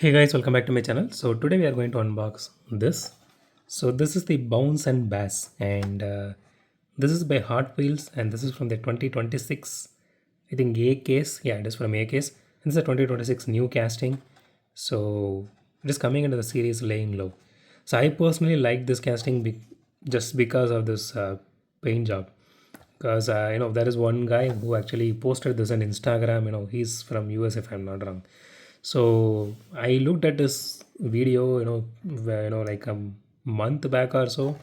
Hey guys, welcome back to my channel. So today we are going to unbox this. So this is the Bounce and Bass, and this is by Hotwheels, and this is from the 2026, I think A case. Yeah, it is from A case. And this is a 2026 new casting. So it is coming into the series Laying Low. So I personally like this casting just because of this paint job. Because there is one guy who actually posted this on Instagram. He's from US if I'm not wrong. So I looked at this video, like a month back or so.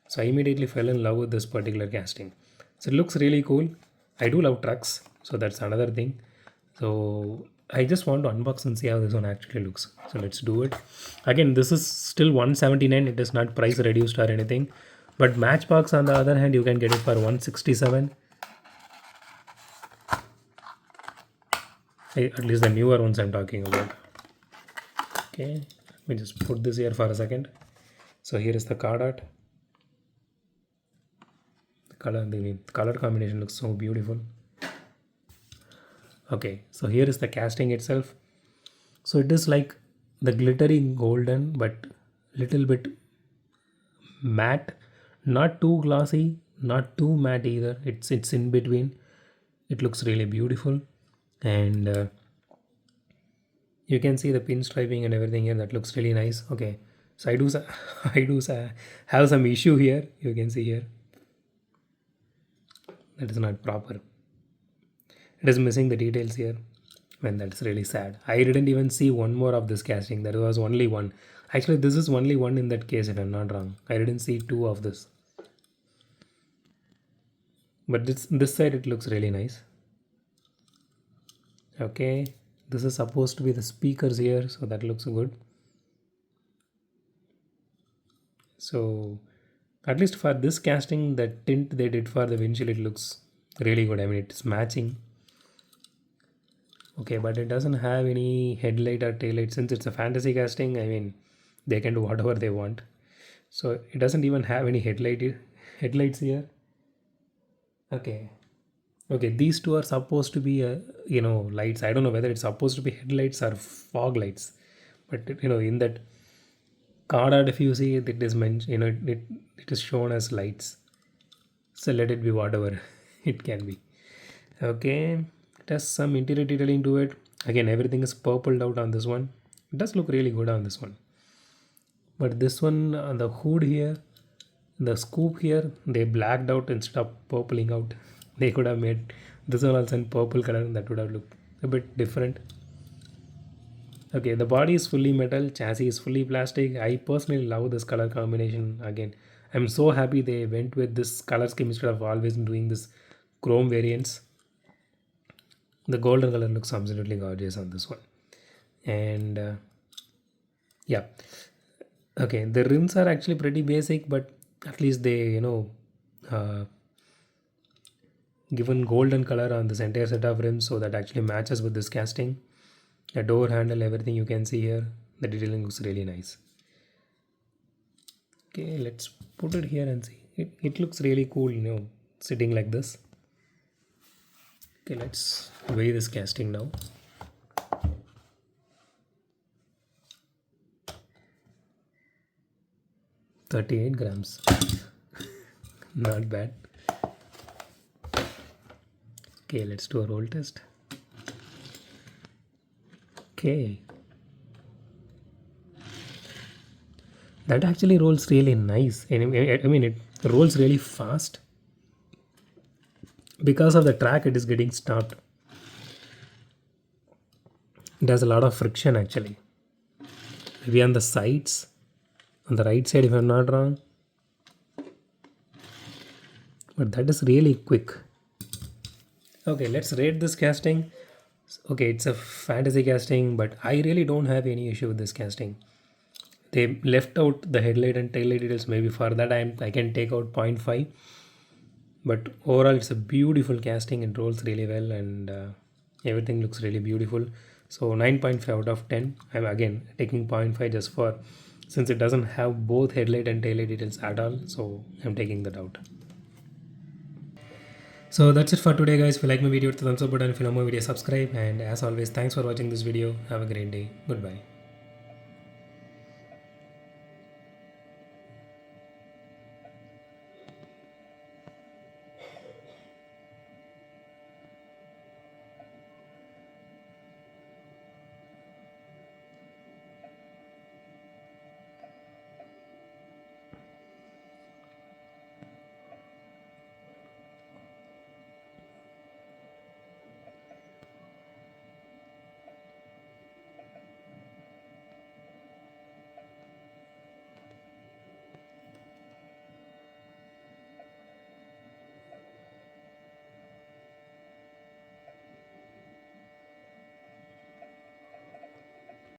So I immediately fell in love with this particular casting. So it looks really cool. I do love trucks, so that's another thing. So I just want to unbox and see how this one actually looks. So let's do it. Again, this is still 179. It is not price reduced or anything. But Matchbox on the other hand, you can get it for 167. At least the newer ones I'm talking about. Okay, let me just put this here for a second. So here is the card art. The color combination looks so beautiful. Okay, so here is the casting itself. So it is like the glittery golden, but little bit matte, not too glossy, not too matte either. It's in between. It looks really beautiful, and you can see the pinstriping and everything here. That looks really nice. Okay, so have some issue here. You can see here that is not proper. It is missing the details here. Man, that's really sad. I didn't even see one more of this casting. There was only one. Actually, this is only one in that case if I'm not wrong. I didn't see two of this. But this side it looks really nice. Okay, this is supposed to be the speakers here, so that looks good. So at least for this casting, the tint they did for the windshield, it looks really good. I mean, it's matching. Okay, but it doesn't have any headlight or taillight. Since it's a fantasy casting, I mean, they can do whatever they want. So it doesn't even have any headlights here. Okay. Okay, these two are supposed to be lights. I don't know whether it's supposed to be headlights or fog lights. But in that card art, if you see it is mentioned, it is shown as lights. So let it be whatever it can be. Okay, it has some interior detailing to it. Again, everything is purpled out on this one. It does look really good on this one. But this one, the hood here, the scoop here, they blacked out instead of purpling out. They could have made this one also in purple color, and that would have looked a bit different. Okay, the body is fully metal, chassis is fully plastic. I personally love this color combination. Again, I'm so happy they went with this color scheme instead of always doing this chrome variants. The golden color looks absolutely gorgeous on this one. And yeah, okay, the rims are actually pretty basic, but at least they uh, given golden color on this entire set of rims, so that actually matches with this casting. The door handle, everything you can see here, the detailing looks really nice. Okay, let's put it here and see. It looks really cool, sitting like this. Okay, let's weigh this casting now. 38 grams. Not bad. Okay, let's do a roll test. Okay. That actually rolls really nice. I mean, it rolls really fast. Because of the track, it is getting stopped. It has a lot of friction actually. Maybe on the sides, on the right side if I'm not wrong. But that is really quick. Okay, let's rate this casting. Okay, it's a fantasy casting, but I really don't have any issue with this casting. They left out the headlight and taillight details. Maybe for that I can take out 0.5. But overall, it's a beautiful casting. It rolls really well, and everything looks really beautiful. So 9.5 out of 10. I'm again taking 0.5 just for, since it doesn't have both headlight and taillight details at all. So I'm taking that out. So that's it for today, guys. If you like my video, hit the thumbs up button. If you like my video, subscribe. And as always, thanks for watching this video. Have a great day. Goodbye.